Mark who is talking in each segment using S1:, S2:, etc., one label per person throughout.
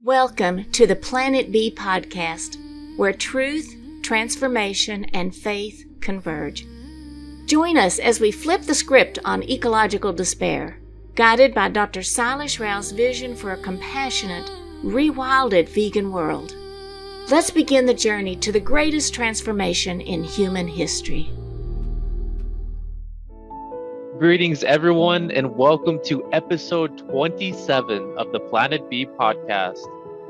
S1: Welcome to the Planet B podcast, where truth, transformation, and faith converge. Join us as we flip the script on ecological despair, guided by Dr. Sailesh Rao's vision for a compassionate, rewilded vegan world. Let's begin the journey to the greatest transformation in human history.
S2: Greetings, everyone, and welcome to episode 27 of the Planet B podcast,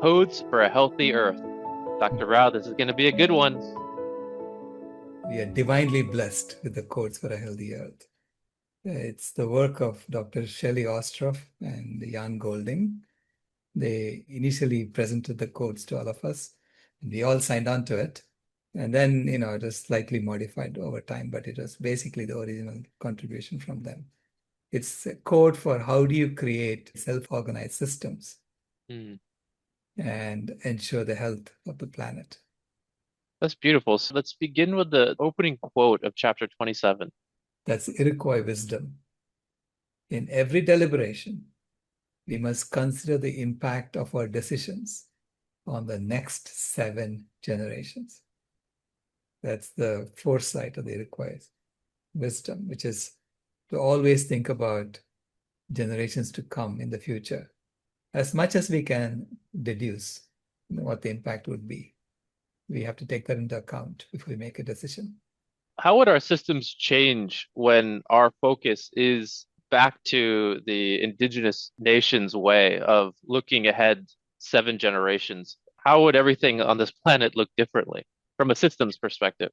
S2: Codes for a Healthy Earth. Dr. Rao, this is going to be a good one.
S3: We are divinely blessed with the Codes for a Healthy Earth. It's the work of Dr. Shelley Ostroff and Jan Golding. They initially presented the codes to all of us, and we all signed on to it. And then, it was slightly modified over time, but it was basically the original contribution from them. It's a code for how do you create self-organized systems and ensure the health of the planet.
S2: That's beautiful. So let's begin with the opening quote of chapter 27.
S3: That's Iroquois wisdom. In every deliberation, we must consider the impact of our decisions on the next 7 generations. That's the foresight of the Iroquois wisdom, which is to always think about generations to come in the future, as much as we can deduce what the impact would be. We have to take that into account before we make a decision.
S2: How would our systems change when our focus is back to the indigenous nations' way of looking ahead 7 generations? How would everything on this planet look differently from a systems perspective?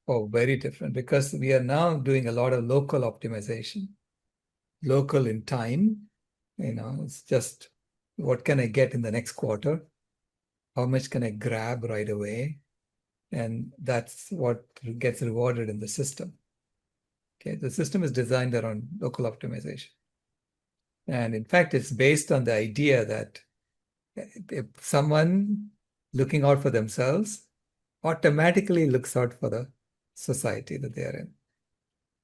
S3: Oh, very different, because we are now doing a lot of local optimization. Local in time, it's just what can I get in the next quarter? How much can I grab right away? And that's what gets rewarded in the system. Okay, the system is designed around local optimization. And in fact, it's based on the idea that if someone looking out for themselves automatically looks out for the society that they are in.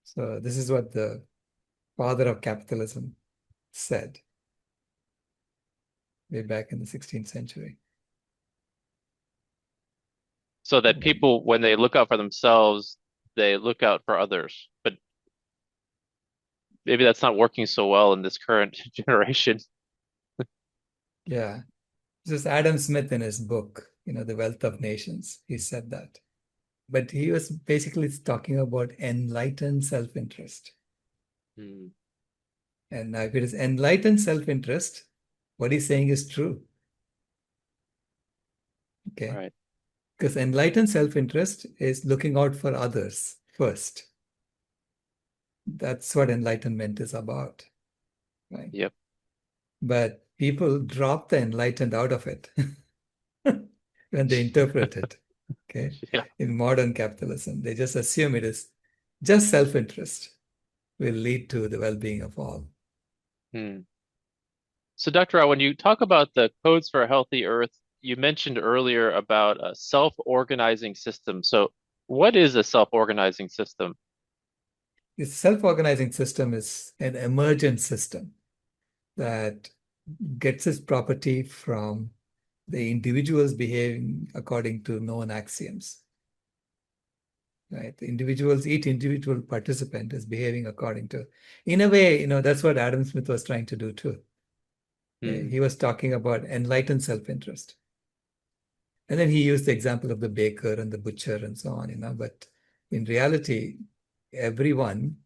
S3: So this is what the father of capitalism said way back in the 16th century.
S2: So that people, when they look out for themselves, they look out for others. But maybe that's not working so well in this current generation.
S3: Yeah. This is Adam Smith in his book, The Wealth of Nations. He said that. But he was basically talking about enlightened self-interest. And now if it is enlightened self-interest, what he's saying is true. Okay.
S2: Right.
S3: Because enlightened self-interest is looking out for others first. That's what enlightenment is about. Right?
S2: Yep.
S3: But people drop the enlightened out of it when they interpret it. Okay.
S2: Yeah.
S3: In modern capitalism, they just assume it is just self-interest will lead to the well-being of all.
S2: So, Dr. Rao, when you talk about the codes for a healthy earth, you mentioned earlier about a self-organizing system. So what is a self-organizing system?
S3: This self-organizing system is an emergent system that gets its property from the individuals behaving according to known axioms. Right? Each individual participant is behaving according to, in a way, that's what Adam Smith was trying to do too. He was talking about enlightened self-interest. And then he used the example of the baker and the butcher and so on, but in reality, everyone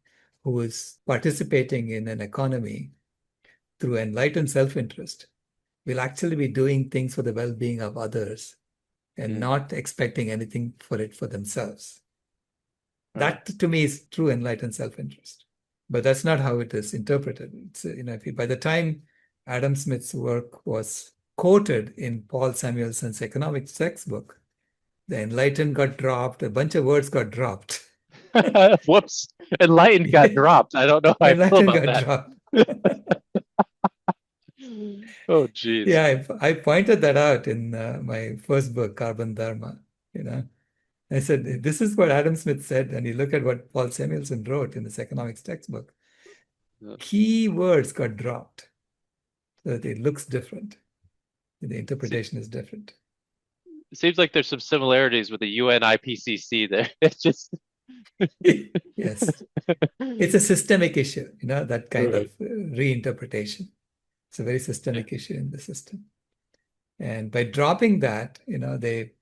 S3: who is participating in an economy through enlightened self-interest will actually be doing things for the well-being of others and not expecting anything for it for themselves. Right. That to me is true enlightened self-interest. But that's not how it is interpreted. It's, by the time Adam Smith's work was quoted in Paul Samuelson's economics textbook, the enlightened got dropped, a bunch of words got dropped.
S2: Whoops, enlightened got dropped. I don't know how I feel about that.
S3: Dropped.
S2: Oh, geez.
S3: Yeah, I pointed that out in my first book, Carbon Dharma. I said, this is what Adam Smith said, and you look at what Paul Samuelson wrote in this economics textbook. Key words got dropped so that it looks different. The interpretation is different.
S2: It seems like there's some similarities with the UN IPCC there. It's just
S3: Yes. It's a systemic issue, that kind
S2: right.
S3: of reinterpretation. It's a very systemic issue in the system. And by dropping that, they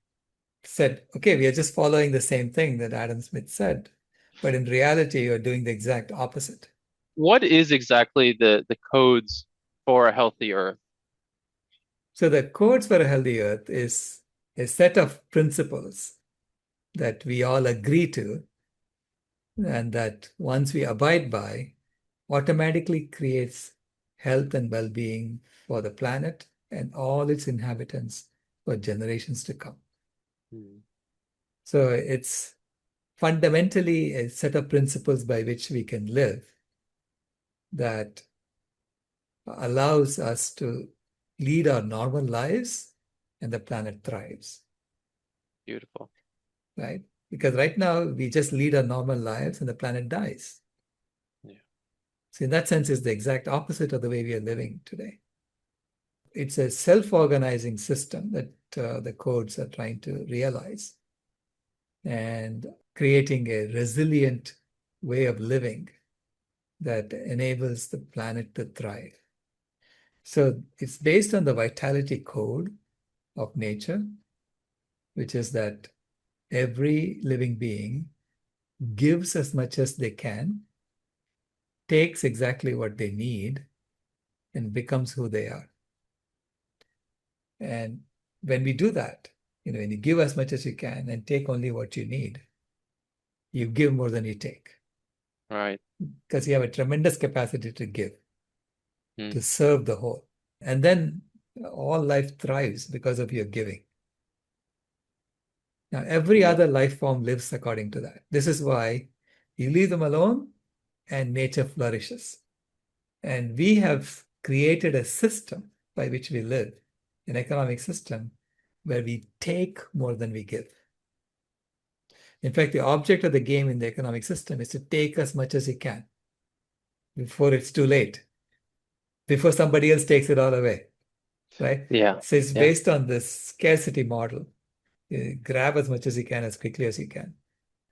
S3: said, okay, we are just following the same thing that Adam Smith said. But in reality, you're doing the exact opposite.
S2: What is exactly the codes for a healthy Earth?
S3: So the codes for a healthy earth is a set of principles that we all agree to, and that once we abide by, automatically creates health and well-being for the planet and all its inhabitants for generations to come. So it's fundamentally a set of principles by which we can live that allows us to lead our normal lives and the planet thrives.
S2: Beautiful.
S3: Right? Because right now we just lead our normal lives and the planet dies.
S2: Yeah.
S3: So in that sense, it's the exact opposite of the way we are living today. It's a self-organizing system that the codes are trying to realize and creating a resilient way of living that enables the planet to thrive. So it's based on the vitality code of nature, which is that every living being gives as much as they can, takes exactly what they need, and becomes who they are. And when we do that, when you give as much as you can and take only what you need, you give more than you take.
S2: Right.
S3: Because you have a tremendous capacity to give,
S2: Mm.
S3: to serve the whole. And then all life thrives because of your giving. Now, every
S2: Yeah.
S3: other life form lives according to that. This is why you leave them alone and nature flourishes. And we have created a system by which we live, an economic system where we take more than we give. In fact, the object of the game in the economic system is to take as much as you can before it's too late, before somebody else takes it all away, right?
S2: Yeah.
S3: So it's
S2: Yeah.
S3: based on this scarcity model. You grab as much as you can as quickly as you can.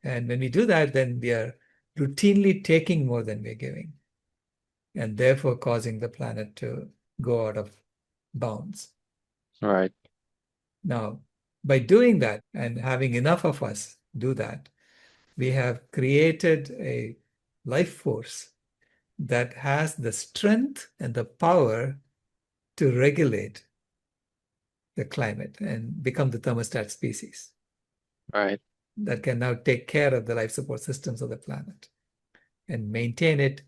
S3: And when we do that, then we are routinely taking more than we're giving, and therefore causing the planet to go out of bounds.
S2: Right.
S3: Now, by doing that and having enough of us do that, we have created a life force that has the strength and the power to regulate the climate and become the thermostat species
S2: Right.
S3: that can now take care of the life support systems of the planet and maintain it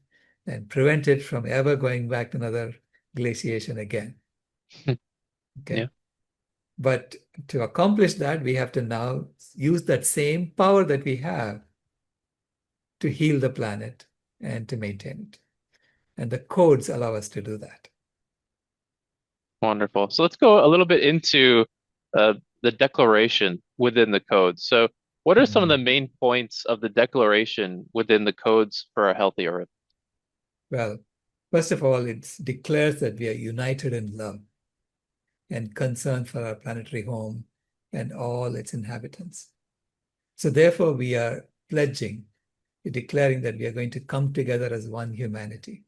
S3: and prevent it from ever going back to another glaciation again. Okay.
S2: Yeah.
S3: But to accomplish that, we have to now use that same power that we have to heal the planet and to maintain it. And the codes allow us to do that.
S2: Wonderful. So let's go a little bit into the declaration within the code. So what are some of the main points of the declaration within the codes for a healthy Earth?
S3: Well, first of all, it declares that we are united in love and concern for our planetary home and all its inhabitants. So therefore, we are pledging, declaring that we are going to come together as one humanity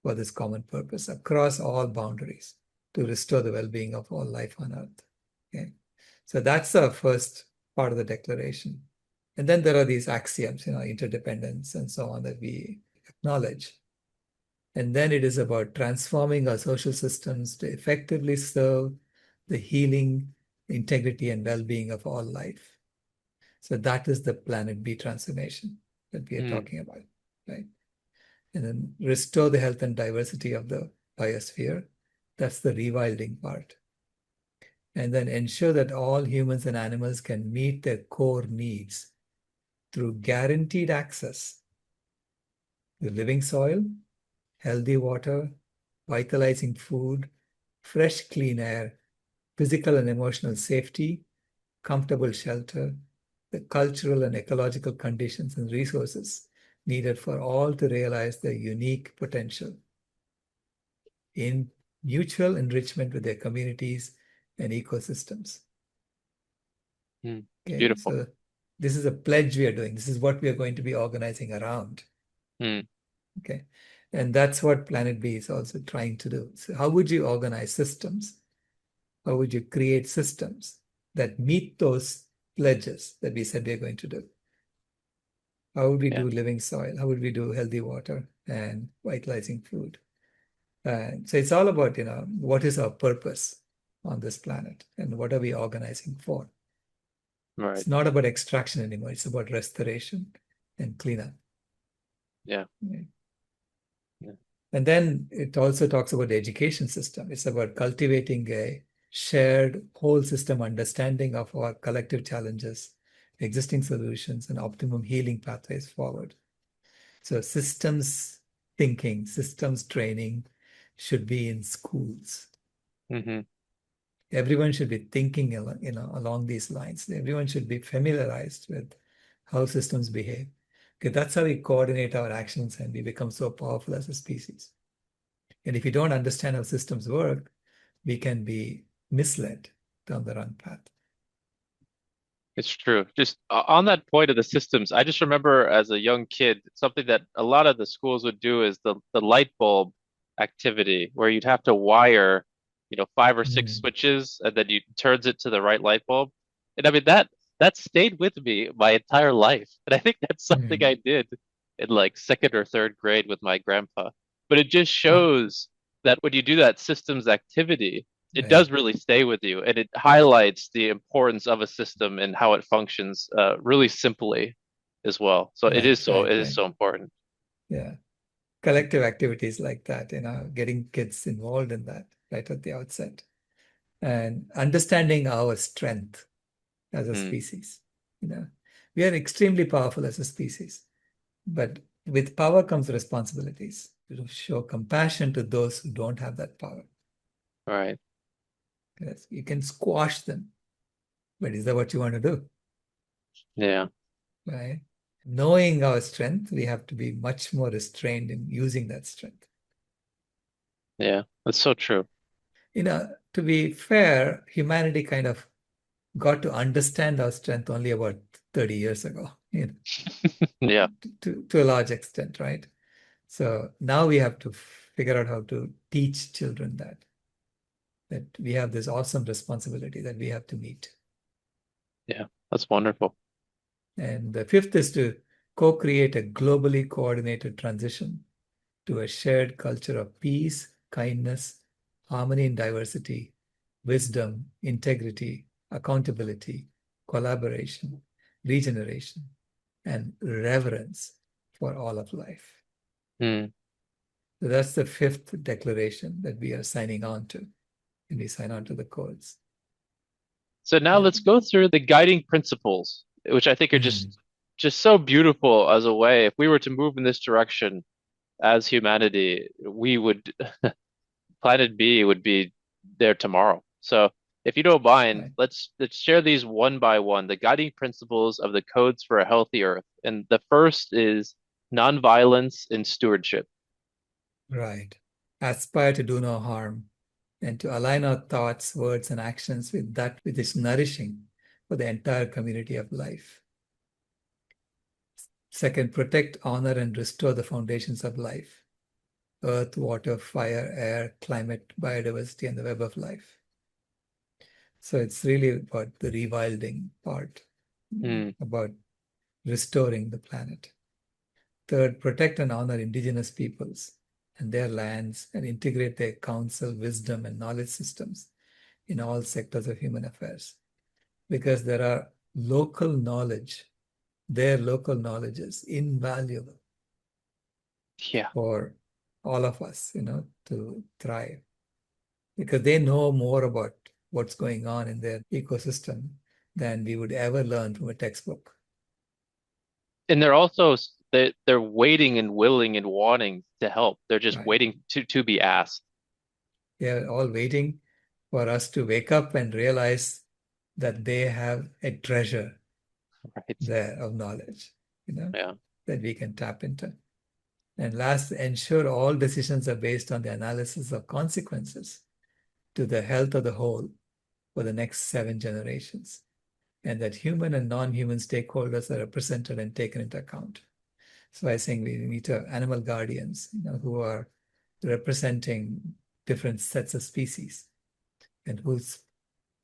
S3: for this common purpose across all boundaries to restore the well-being of all life on Earth. Okay? So that's the first part of the declaration. And then there are these axioms, interdependence and so on that we acknowledge. And then it is about transforming our social systems to effectively serve the healing, integrity, and well-being of all life. So that is the Planet B transformation that we are talking about, right? And then restore the health and diversity of the biosphere. That's the rewilding part. And then ensure that all humans and animals can meet their core needs through guaranteed access to living soil, healthy water, vitalizing food, fresh, clean air, physical and emotional safety, comfortable shelter, the cultural and ecological conditions and resources needed for all to realize their unique potential in mutual enrichment with their communities and ecosystems.
S2: Mm.
S3: Okay,
S2: Beautiful.
S3: so this is a pledge we are doing. This is what we are going to be organizing around.
S2: Mm.
S3: Okay, and that's what Planet B is also trying to do. So how would you organize systems? How would you create systems that meet those pledges that we said we are going to do? How would we
S2: Yeah.
S3: do living soil? How would we do healthy water and vitalizing food? So it's all about, what is our purpose on this planet and what are we organizing for?
S2: Right.
S3: It's not about extraction anymore. It's about restoration and cleanup.
S2: Yeah.
S3: Right?
S2: Yeah.
S3: And then it also talks about the education system. It's about cultivating a shared whole system understanding of our collective challenges, existing solutions, and optimum healing pathways forward. So systems thinking, systems training should be in schools.
S2: Mm-hmm.
S3: Everyone should be thinking, along these lines. Everyone should be familiarized with how systems behave. Okay, that's how we coordinate our actions and we become so powerful as a species. And if you don't understand how systems work, we can be misled down the wrong path.
S2: It's true. Just on that point of the systems, I just remember as a young kid, something that a lot of the schools would do is the light bulb activity, where you'd have to wire, 5 or 6
S3: Mm,
S2: switches, and then you turns it to the right light bulb. And I mean that stayed with me my entire life. And I think that's something
S3: mm.
S2: I did in like second or third grade with my grandpa. But it just
S3: Ah,
S2: shows that when you do that systems activity, it
S3: right,
S2: does really stay with you, and it highlights the importance of a system and how it functions really simply as well. So it is
S3: right,
S2: so
S3: right,
S2: it is
S3: right.
S2: so important.
S3: Yeah. Collective activities like that, getting kids involved in that right at the outset and understanding our strength as a
S2: Mm,
S3: species. We are extremely powerful as a species, but with power comes responsibilities to show compassion to those who don't have that power.
S2: right.
S3: Yes, you can squash them, but is that what you want to do?
S2: Yeah.
S3: Right? Knowing our strength, we have to be much more restrained in using that strength.
S2: Yeah. That's so true.
S3: To be fair, humanity kind of got to understand our strength only about 30 years ago,
S2: Yeah.
S3: to a large extent, right? So now we have to figure out how to teach children that we have this awesome responsibility that we have to meet.
S2: Yeah. That's wonderful.
S3: And the fifth is to co-create a globally coordinated transition to a shared culture of peace, kindness, harmony and diversity, wisdom, integrity, accountability, collaboration, regeneration, and reverence for all of life.
S2: Mm.
S3: So that's the fifth declaration that we are signing on to, and we sign on to the codes.
S2: So now
S3: Yeah.
S2: let's go through the guiding principles, which I think are
S3: Mm,
S2: just so beautiful as a way. If we were to move in this direction as humanity, we would Planet B would be there tomorrow. So if you don't mind,
S3: right.
S2: let's share these one by one, the guiding principles of the codes for a healthy Earth. And the first is nonviolence and stewardship.
S3: Right. Aspire to do no harm and to align our thoughts, words, and actions with that which is nourishing for the entire community of life. Second, protect, honor, and restore the foundations of life: earth, water, fire, air, climate, biodiversity, and the web of life. So it's really about the rewilding part,
S2: Hmm.
S3: about restoring the planet. Third, protect and honor indigenous peoples and their lands and integrate their counsel, wisdom, and knowledge systems in all sectors of human affairs. Because there are local knowledge, their local knowledge is invaluable
S2: Yeah.
S3: for all of us, to thrive. Because they know more about what's going on in their ecosystem than we would ever learn from a textbook.
S2: And they're also they're waiting and willing and wanting to help. They're just
S3: Right.
S2: waiting to be asked.
S3: They're all waiting for us to wake up and realize that they have a treasure
S2: Right.
S3: there of knowledge,
S2: Yeah.
S3: that we can tap into. And last, ensure all decisions are based on the analysis of consequences to the health of the whole for the next 7 generations, and that human and non-human stakeholders are represented and taken into account. So I think we need to have animal guardians, who are representing different sets of species and whose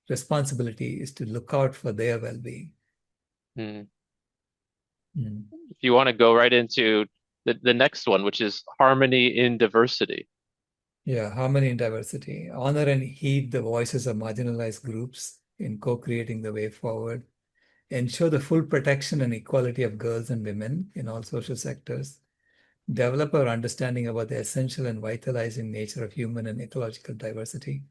S3: responsibility is to look out for their well-being.
S2: Mm.
S3: Mm.
S2: If you want to go right into the next one, which is harmony in diversity.
S3: Yeah, harmony in diversity. Honor and heed the voices of marginalized groups in co-creating the way forward. Ensure the full protection and equality of girls and women in all social sectors. Develop our understanding about the essential and vitalizing nature of human and ecological diversity.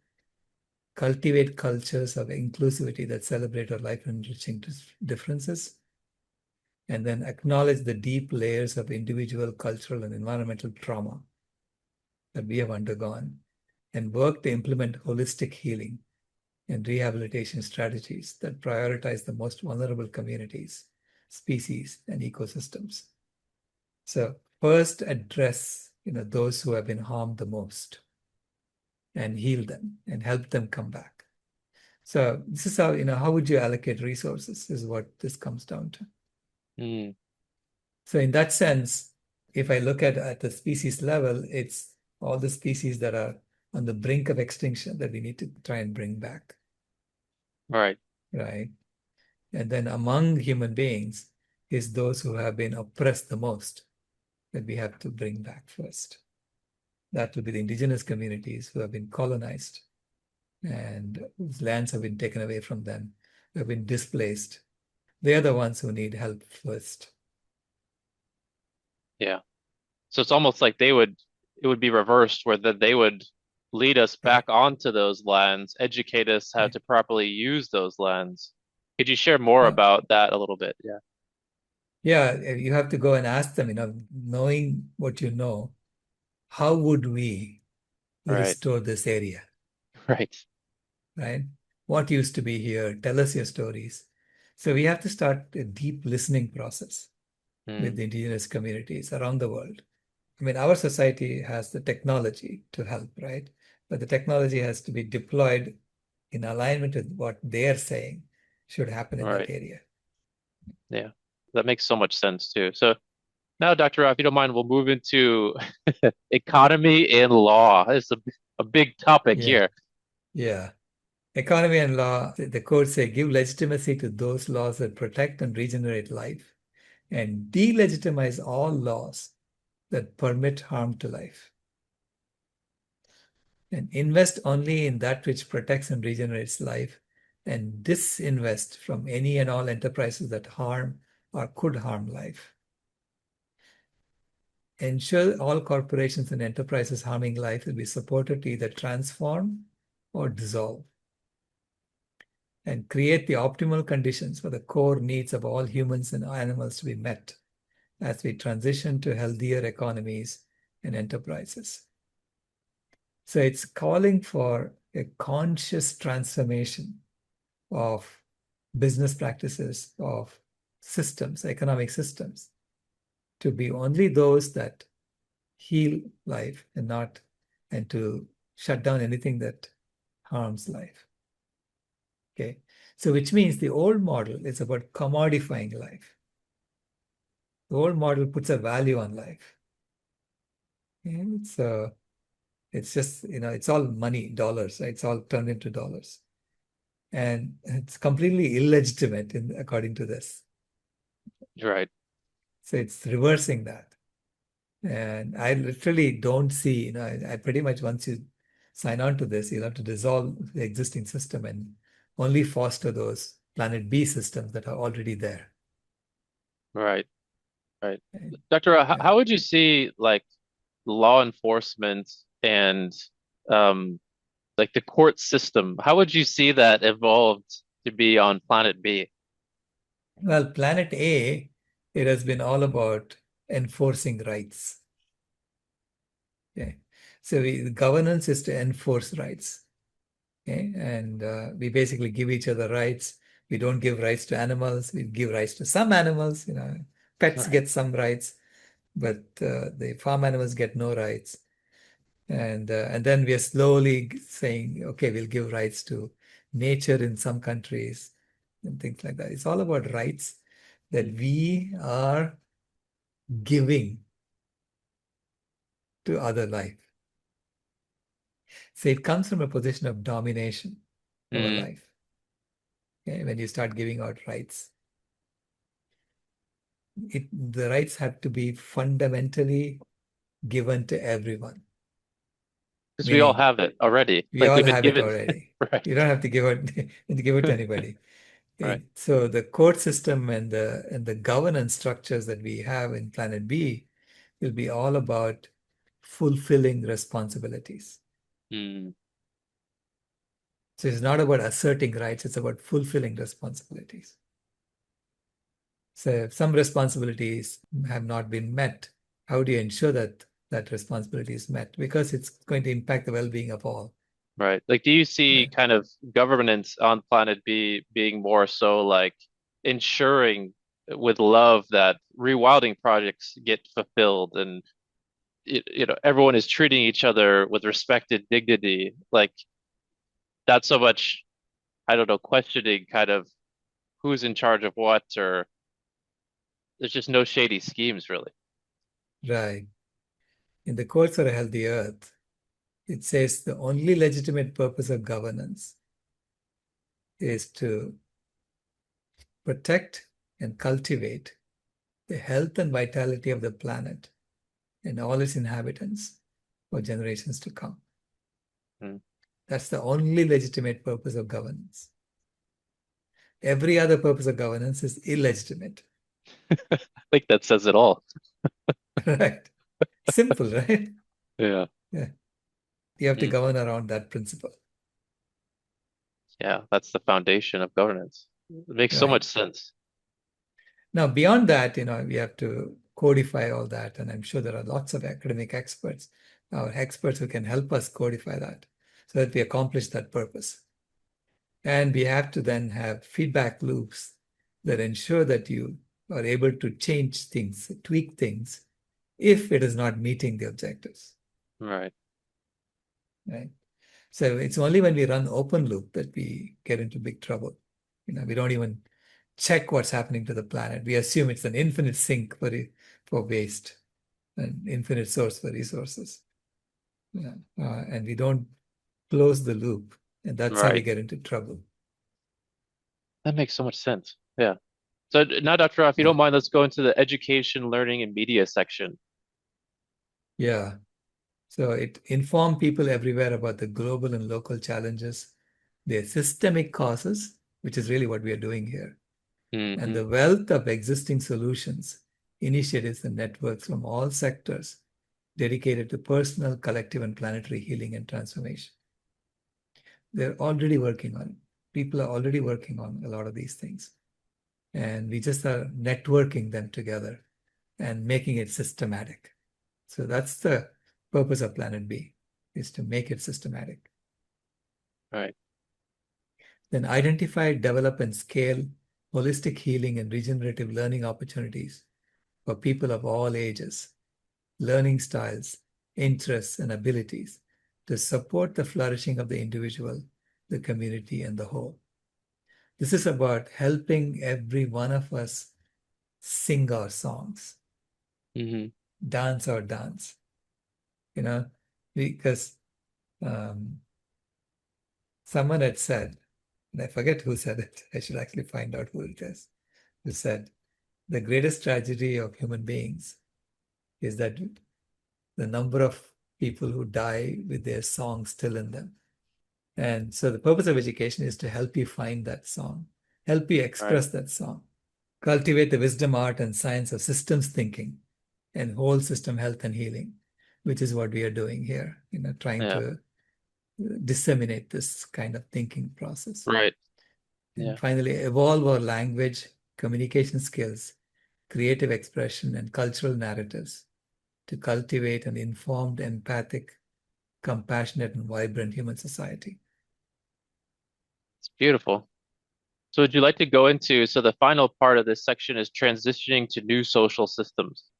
S3: Cultivate cultures of inclusivity that celebrate our life-enriching differences. And then acknowledge the deep layers of individual, cultural, and environmental trauma that we have undergone, and work to implement holistic healing and rehabilitation strategies that prioritize the most vulnerable communities, species, and ecosystems. So first address, those who have been harmed the most and heal them and help them come back. So this is how would you allocate resources is what this comes down to.
S2: Mm.
S3: So in that sense, if I look at the species level, it's all the species that are on the brink of extinction that we need to try and bring back.
S2: Right.
S3: Right. And then among human beings is those who have been oppressed the most that we have to bring back first. That would be the indigenous communities who have been colonized and whose lands have been taken away from them, who have been displaced. They are the ones who need help first.
S2: Yeah. So it's almost like it would be reversed where they would lead us back onto those lands, educate us how to properly use those lands. Could you share more about that a little bit? Yeah.
S3: Yeah, you have to go and ask them, knowing what you know, how would we
S2: Right.
S3: restore this area?
S2: Right.
S3: Right? What used to be here? Tell us your stories. So we have to start a deep listening process with
S2: Mm.
S3: the indigenous communities around the world. I mean, our society has the technology to help, right? But the technology has to be deployed in alignment with what they're saying should happen in that
S2: Right.
S3: area.
S2: Yeah. That makes so much sense too. So now, Dr. Rao, if you don't mind, we'll move into economy and law. It's a big topic
S3: Yeah,
S2: here.
S3: yeah. Economy and law, the codes say, give legitimacy to those laws that protect and regenerate life, and delegitimize all laws that permit harm to life. And invest only in that which protects and regenerates life, and disinvest from any and all enterprises that harm or could harm life. Ensure all corporations and enterprises harming life will be supported to either transform or dissolve. And create the optimal conditions for the core needs of all humans and animals to be met as we transition to healthier economies and enterprises. So it's calling for a conscious transformation of business practices, of systems, economic systems, to be only those that heal life and to shut down anything that harms life. Okay, so which means the old model is about commodifying life. The old model puts a value on life. And it's just, it's all money, dollars, right? It's all turned into dollars. And it's completely illegitimate according to this.
S2: Right.
S3: So it's reversing that. And I literally don't see, I pretty much, once you sign on to this, you'll have to dissolve the existing system and only foster those planet B systems that are already there.
S2: Right. Right.
S3: Right?
S2: Dr. Rao,
S3: Yeah.
S2: how would you see like law enforcement and um like the court system? How would you see that evolved to be on planet B?
S3: Well, planet A, it has been all about enforcing rights. Okay. So the governance is to enforce rights. Okay. And we basically give each other rights. We don't give rights to animals. We give rights to some animals. Pets
S2: Right.
S3: get some rights, but the farm animals get no rights. And then we are slowly saying, okay, we'll give rights to nature in some countries and things like that. It's all about rights that we are giving to other life. So it comes from a position of domination over
S2: Mm.
S3: life. Okay? When you start giving out rights, the rights have to be fundamentally given to everyone.
S2: Because we all
S3: Meaning,
S2: have it already.
S3: we
S2: Like
S3: all
S2: we've been
S3: have it
S2: given,
S3: already.
S2: right?
S3: You don't have to give it to anybody.
S2: Right.
S3: So the court system and the governance structures that we have in Planet B will be all about fulfilling responsibilities.
S2: Mm.
S3: So it's not about asserting rights, it's about fulfilling responsibilities. So if some responsibilities have not been met, how do you ensure that that responsibility is met? Because it's going to impact the well-being of all.
S2: Right. Like, do you see
S3: Right.
S2: kind of governance on Planet B being more so like ensuring with love that rewilding projects get fulfilled and everyone is treating each other with respect and dignity, like not so much, I don't know, questioning kind of who's in charge of what, or there's just no shady schemes really.
S3: Right. In the Codes for a Healthy Earth, it says the only legitimate purpose of governance is to protect and cultivate the health and vitality of the planet and all its inhabitants for generations to come.
S2: Mm.
S3: That's the only legitimate purpose of governance. Every other purpose of governance is illegitimate.
S2: I think that says it all.
S3: Right? Simple, right?
S2: Yeah.
S3: Yeah. You have to
S2: Mm.
S3: govern around that principle.
S2: Yeah, that's the foundation of governance. It makes so
S3: Right.
S2: much sense.
S3: Now, beyond that, we have to codify all that. And I'm sure there are lots of academic experts, our experts who can help us codify that so that we accomplish that purpose. And we have to then have feedback loops that ensure that you are able to change things, tweak things, if it is not meeting the objectives.
S2: Right.
S3: Right. So it's only when we run open loop that we get into big trouble. We don't even check what's happening to the planet. We assume it's an infinite sink for waste, an infinite source for resources. Yeah. And we don't close the loop. And that's how we
S2: Right.
S3: get into trouble.
S2: That makes so much sense. Yeah. So now, Dr. Rao, if you
S3: Yeah.
S2: don't mind, let's go into the education, learning, and media section.
S3: Yeah. So it informs people everywhere about the global and local challenges, their systemic causes, which is really what we are doing here, and
S2: Hmm.
S3: the wealth of existing solutions, initiatives, and networks from all sectors dedicated to personal, collective, and planetary healing and transformation. They're already working on it. People are already working on a lot of these things. And we just are networking them together and making it systematic. So that's the purpose of Planet B, is to make it systematic.
S2: Right.
S3: Then identify, develop, and scale holistic healing and regenerative learning opportunities for people of all ages, learning styles, interests, and abilities to support the flourishing of the individual, the community, and the whole. This is about helping every one of us sing our songs,
S2: Hmm.
S3: dance our dance, because um, someone had said, and I forget who said it, I should actually find out who it is, who said, the greatest tragedy of human beings is that the number of people who die with their song still in them. And so the purpose of education is to help you find that song, help you
S2: Right.
S3: express that song, cultivate the wisdom, art, and science of systems thinking and whole system health and healing, which is what we are doing here, trying
S2: Yeah.
S3: to disseminate this kind of thinking process.
S2: Right.
S3: And
S2: Yeah.
S3: finally, evolve our language, communication skills, creative expression, and cultural narratives to cultivate an informed, empathic, compassionate, and vibrant human society.
S2: It's beautiful. So would you like to go into, so the final part of this section is transitioning to new social systems.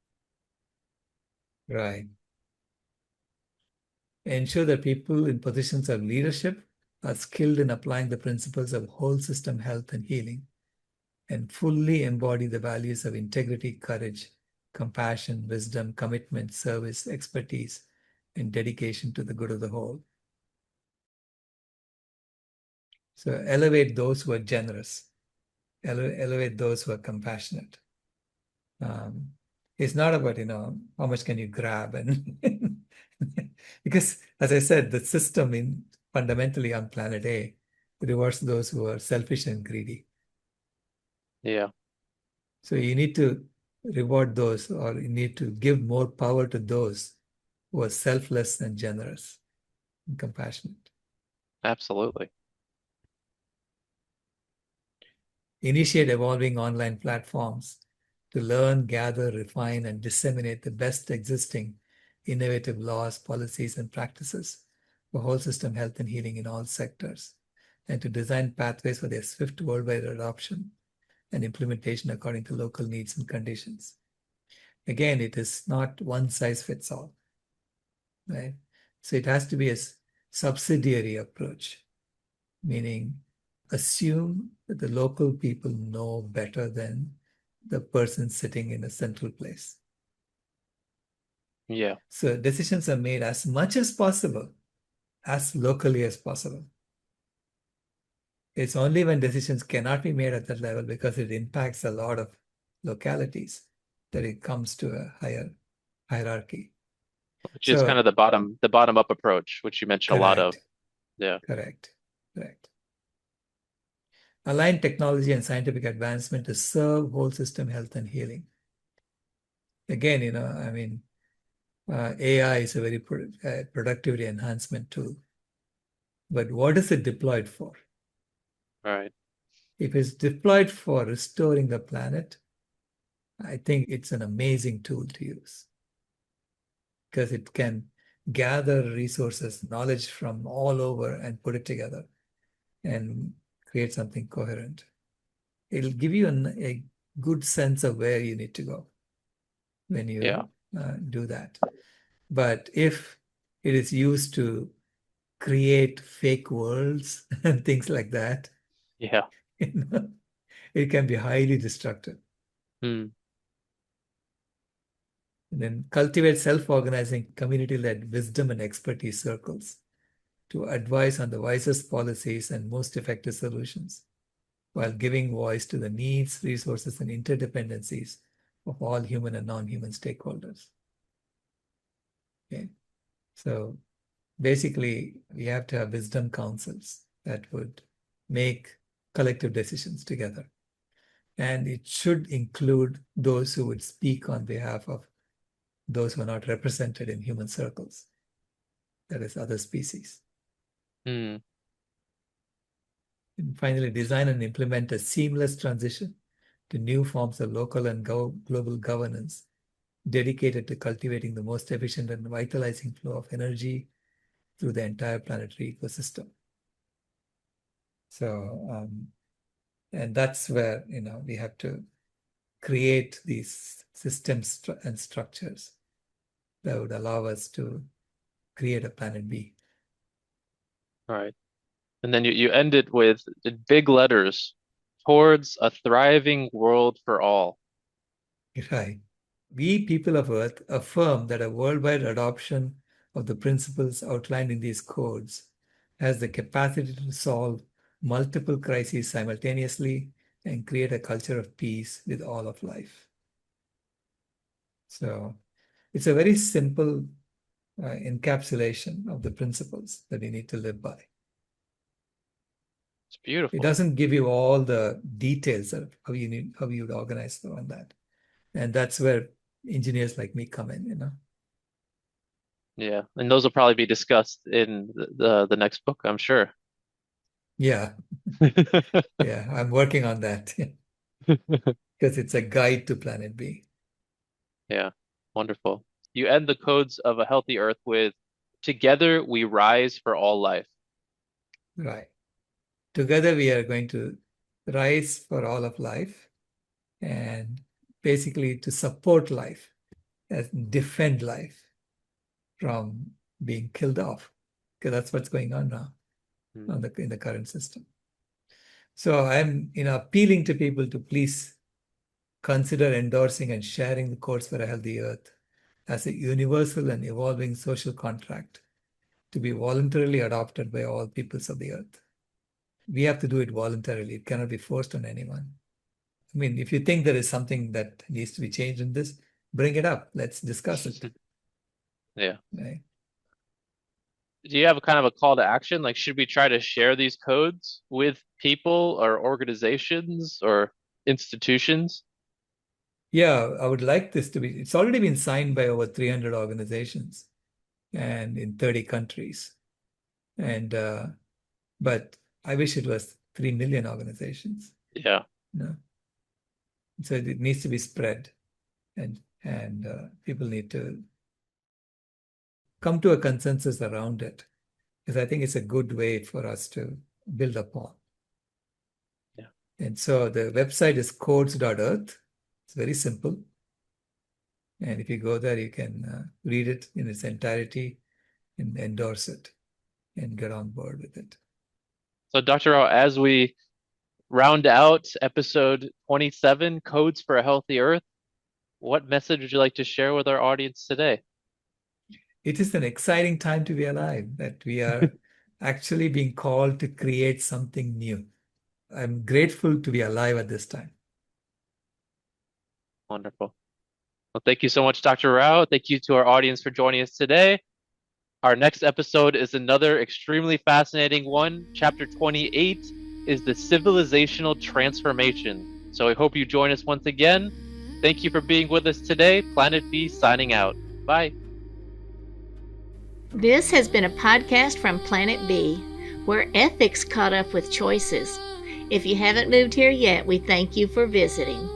S3: Right. Ensure that people in positions of leadership are skilled in applying the principles of whole system health and healing, and fully embody the values of integrity, courage, compassion, wisdom, commitment, service, expertise, and dedication to the good of the whole. So elevate those who are generous, elevate those who are compassionate. It's not about, how much can you grab, and because, as I said, the system fundamentally on planet A rewards those who are selfish and greedy.
S2: Yeah.
S3: So you need to reward those, or you need to give more power to those who are selfless and generous and compassionate.
S2: Absolutely.
S3: Initiate evolving online platforms to learn, gather, refine, and disseminate the best existing innovative laws, policies, and practices for whole system health and healing in all sectors, and to design pathways for their swift worldwide adoption and implementation according to local needs and conditions. Again, it is not one size fits all, right? So it has to be a subsidiary approach, meaning assume that the local people know better than the person sitting in a central place.
S2: Yeah.
S3: So decisions are made as much as possible, as locally as possible. It's only when decisions cannot be made at that level because it impacts a lot of localities that it comes to a higher hierarchy.
S2: Which is kind of the bottom up approach, which you mentioned a lot of. Yeah.
S3: Correct. Align technology and scientific advancement to serve whole system health and healing. Again, AI is a very productivity enhancement tool. But what is it deployed for?
S2: Right.
S3: If it's deployed for restoring the planet, I think it's an amazing tool to use, because it can gather resources, knowledge from all over, and put it together and create something coherent. It'll give you a good sense of where you need to go when you do that. But if it is used to create fake worlds and things like that, it can be highly destructive.
S2: Hmm.
S3: And then cultivate self-organizing, community-led wisdom and expertise circles to advise on the wisest policies and most effective solutions, while giving voice to the needs, resources, and interdependencies of all human and non-human stakeholders. Okay. So basically, we have to have wisdom councils that would make collective decisions together. And it should include those who would speak on behalf of those who are not represented in human circles, that is, other species.
S2: Hmm.
S3: And finally, design and implement a seamless transition to new forms of local and global governance dedicated to cultivating the most efficient and vitalizing flow of energy through the entire planetary ecosystem. So, and that's where, we have to create these systems and structures that would allow us to create a planet B.
S2: All right. And then you end it with in big letters, towards a thriving world for all.
S3: Right. We people of Earth affirm that a worldwide adoption of the principles outlined in these codes has the capacity to solve multiple crises simultaneously and create a culture of peace with all of life. So it's a very simple encapsulation of the principles that we need to live by.
S2: It's beautiful.
S3: It doesn't give you all the details of how you would organize on that. And that's where engineers like me come in,
S2: Yeah, and those will probably be discussed in the next book, I'm sure.
S3: Yeah. Yeah, I'm working on that because it's a guide to Planet B.
S2: Yeah, wonderful. You end the codes of a healthy Earth with, together we rise for all life.
S3: Right. Together we are going to rise for all of life, and basically to support life and defend life from being killed off, because that's what's going on now. in the current system. So I'm appealing to people to please consider endorsing and sharing the Codes for a Healthy Earth as a universal and evolving social contract to be voluntarily adopted by all peoples of the earth. We have to do it voluntarily. It cannot be forced on anyone. I mean, if you think there is something that needs to be changed in this, bring it up. Let's discuss it.
S2: Yeah.
S3: Right?
S2: Do you have a kind of a call to action? Like, should we try to share these codes with people or organizations or institutions?
S3: Yeah, I would like this to be, it's already been signed by over 300 organizations and in 30 countries. And, but I wish it was 3 million organizations.
S2: Yeah.
S3: No. So it needs to be spread, and people need to come to a consensus around it, because I think it's a good way for us to build upon.
S2: Yeah.
S3: And so the website is codes.earth. It's very simple. And if you go there, you can read it in its entirety and endorse it and get on board with it.
S2: So, Dr. Rao, as we round out episode 27, Codes for a Healthy Earth, what message would you like to share with our audience today?
S3: It is an exciting time to be alive, that we are actually being called to create something new. I'm grateful to be alive at this time.
S2: Wonderful. Well, thank you so much, Dr. Rao. Thank you to our audience for joining us today. Our next episode is another extremely fascinating one. Chapter 28 is the civilizational transformation. So I hope you join us once again. Thank you for being with us today. Planet B signing out. Bye.
S1: This has been a podcast from Planet B, where ethics caught up with choices. If you haven't moved here yet, we thank you for visiting.